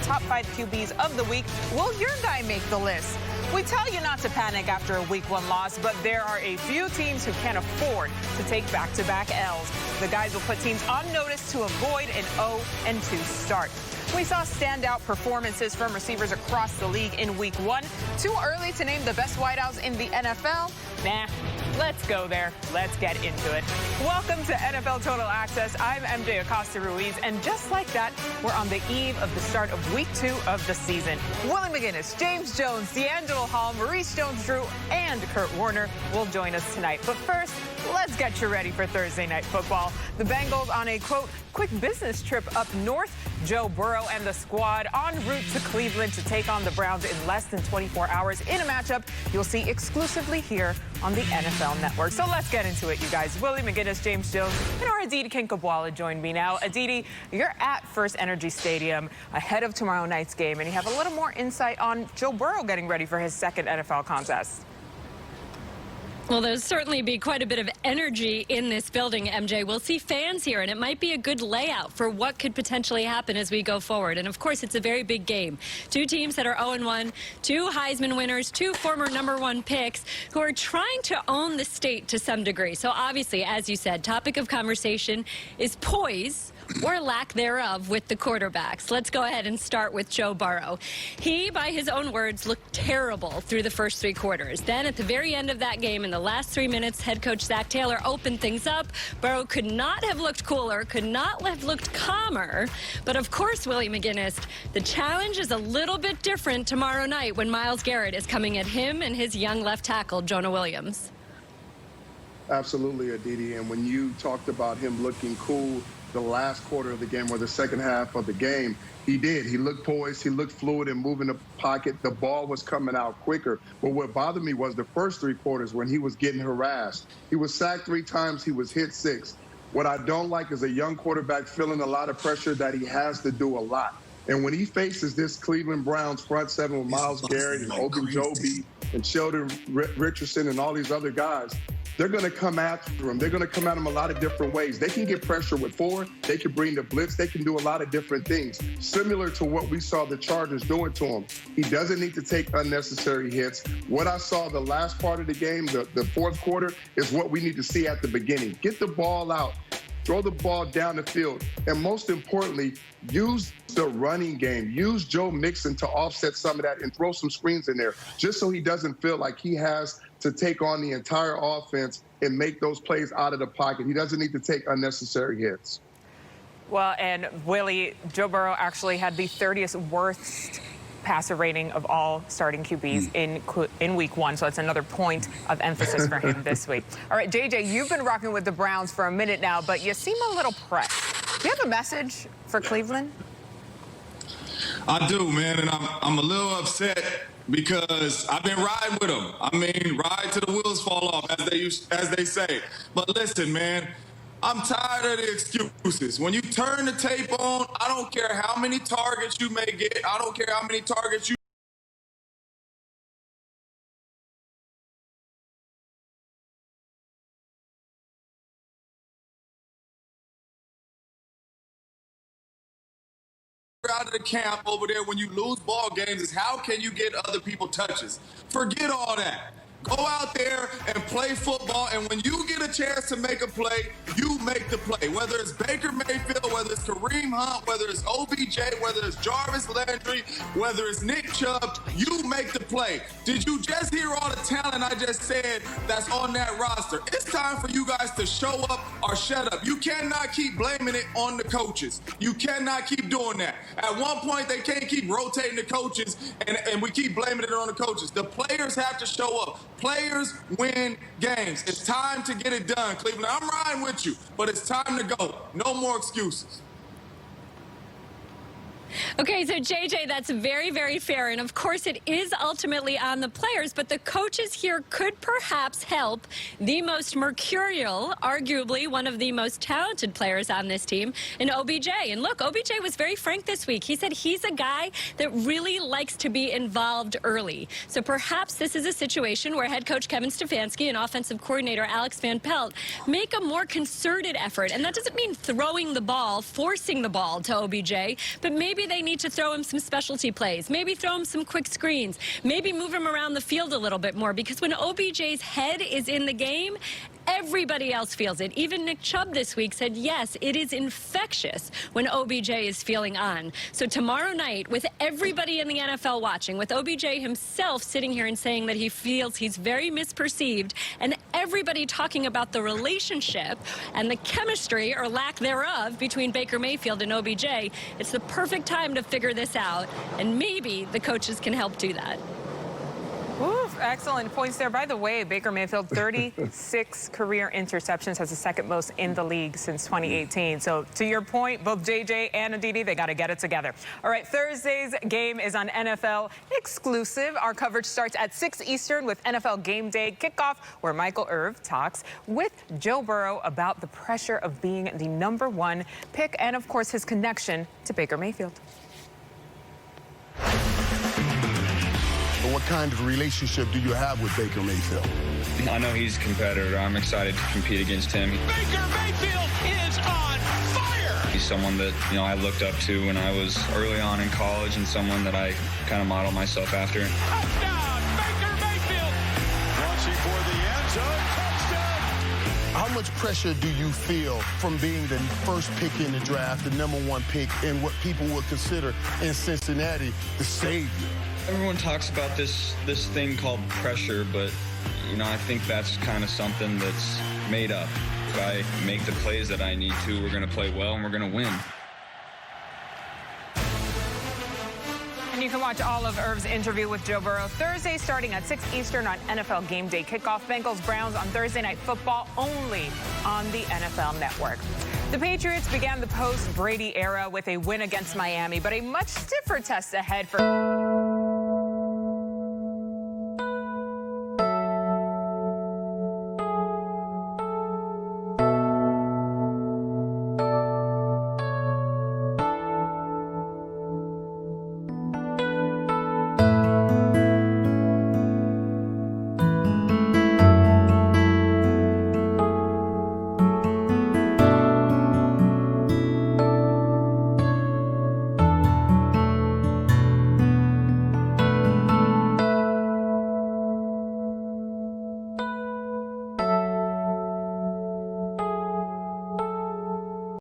top 5 QBs of the week. Will your guy make the list? We tell you not to panic after a Week 1 loss, but there are a few teams who can't afford to take back-to-back L's. The guys will put teams on notice to avoid an 0-2 start. We saw standout performances from receivers across the league in Week 1. Too early to name the best wideouts in the NFL? Nah, let's go there. Let's get into it. Welcome to NFL Total Access. I'm MJ Acosta-Ruiz, and just like that, we're on the eve of the start of Week 2 of the season. Willie McGinnis, James Jones, D'Angelo Hall, Maurice Jones-Drew, and Kurt Warner will join us tonight. But first, let's get you ready for Thursday Night Football. The Bengals on a, quote, quick business trip up north. Joe Burrow and the squad en route to Cleveland to take on the Browns in less than 24 hours in a matchup you'll see exclusively here on the NFL Network. So let's get into it, you guys. Willie McGinnis, James Jones, and our Aditi Kinkhabwala join me now. Aditi, you're at First Energy Stadium ahead of tomorrow night's game, and you have a little more insight on Joe Burrow getting ready for his second NFL contest. Well, there'll certainly be quite a bit of energy in this building, MJ. We'll see fans here, and it might be a good layout for what could potentially happen as we go forward. And, of course, it's a very big game. Two teams that are 0-1, two Heisman winners, two former #1 picks who are trying to own the state to some degree. So, obviously, as you said, topic of conversation is poise or lack thereof with the quarterbacks. Let's go ahead and start with Joe Burrow. He, by his own words, looked terrible through the first 3 quarters. Then at the very end of that game, in the last 3 minutes, head coach Zach Taylor opened things up. Burrow could not have looked cooler, could not have looked calmer. But of course, Willie McGinnis, the challenge is a little bit different tomorrow night when Myles Garrett is coming at him and his young left tackle, Jonah Williams. Absolutely, Aditi. And when you talked about him looking cool the last quarter of the game or the second half of the game, he did. He looked poised, he looked fluid and moving the pocket. The ball was coming out quicker. But what bothered me was the first 3 quarters when he was getting harassed. He was sacked 3 times, he was hit 6. What I don't like is a young quarterback feeling a lot of pressure that he has to do a lot. And when he faces this Cleveland Browns front 7 with Myles Garrett and Ogunjobi and Sheldon Richardson and all these other guys, they're going to come after him. They're going to come at him a lot of different ways. They can get pressure with 4. They can bring the blitz. They can do a lot of different things, similar to what we saw the Chargers doing to him. He doesn't need to take unnecessary hits. What I saw the last part of the game, the fourth quarter, is what we need to see at the beginning. Get the ball out. Throw the ball down the field. And most importantly, use the running game. Use Joe Mixon to offset some of that and throw some screens in there just so he doesn't feel like he has to take on the entire offense and make those plays out of the pocket. He doesn't need to take unnecessary hits. Well, and Willie, Joe Burrow actually had the 30th worst passer rating of all starting QBs in Week 1, so it's another point of emphasis for him this week. All right, JJ, you've been rocking with the Browns for a minute now, but you seem a little pressed. Do you have a message for Cleveland? I do, man, and I'm a little upset because I've been riding with them. I mean, ride till the wheels fall off, as they say. But listen, man, I'm tired of the excuses. When you turn the tape on, I don't care how many targets you may get. I don't care how many targets you out of the camp over there when you lose ball games is how can you get other people touches? Forget all that. Go out there and play football, and when you get a chance to make a play, you make the play. Whether it's Baker Mayfield, whether it's Kareem Hunt, whether it's OBJ, whether it's Jarvis Landry, whether it's Nick Chubb, you make the play. Did you just hear all the talent I just said that's on that roster? It's time for you guys to show up or shut up. You cannot keep blaming it on the coaches. You cannot keep doing that. At one point, they can't keep rotating the coaches, and we keep blaming it on the coaches. The players have to show up. Players win games. It's time to get it done, Cleveland. I'm riding with you, but it's time to go. No more excuses. Okay, so JJ, that's very, very fair. And of course, it is ultimately on the players, but the coaches here could perhaps help the most mercurial, arguably one of the most talented players on this team, in OBJ. And look, OBJ was very frank this week. He said he's a guy that really likes to be involved early. So perhaps this is a situation where head coach Kevin Stefanski and offensive coordinator Alex Van Pelt make a more concerted effort. And that doesn't mean throwing the ball, forcing the ball to OBJ, but maybe maybe they need to throw him some specialty plays, maybe throw him some quick screens, maybe move him around the field a little bit more, because when OBJ's head is in the game, everybody else feels it. Even Nick Chubb this week said, yes, it is infectious when OBJ is feeling on. So tomorrow night, with everybody in the NFL watching, with OBJ himself sitting here and saying that he feels he's very misperceived, and everybody talking about the relationship and the chemistry or lack thereof between Baker Mayfield and OBJ, it's the perfect time to figure this out, and maybe the coaches can help do that. Ooh, excellent points there. By the way, Baker Mayfield, 36 career interceptions, has the second most in the league since 2018. So to your point, both JJ and Aditi, they got to get it together. All right, Thursday's game is on NFL exclusive. Our coverage starts at 6 Eastern with NFL Game Day Kickoff, where Michael Irvin talks with Joe Burrow about the pressure of being the #1 pick and, of course, his connection to Baker Mayfield. What kind of relationship do you have with Baker Mayfield? I know he's a competitor. I'm excited to compete against him. Baker Mayfield is on fire! He's someone that, I looked up to when I was early on in college, and someone that I kind of model myself after. Touchdown, Baker Mayfield! Launching for the end zone, touchdown! How much pressure do you feel from being the first pick in the draft, the #1 pick, and what people would consider in Cincinnati the savior? Everyone talks about this thing called pressure, but, I think that's kind of something that's made up. If I make the plays that I need to, we're going to play well and we're going to win. And you can watch all of Irv's interview with Joe Burrow Thursday starting at 6 Eastern on NFL Game Day Kickoff. Bengals Browns on Thursday Night Football only on the NFL Network. The Patriots began the post-Brady era with a win against Miami, but a much stiffer test ahead for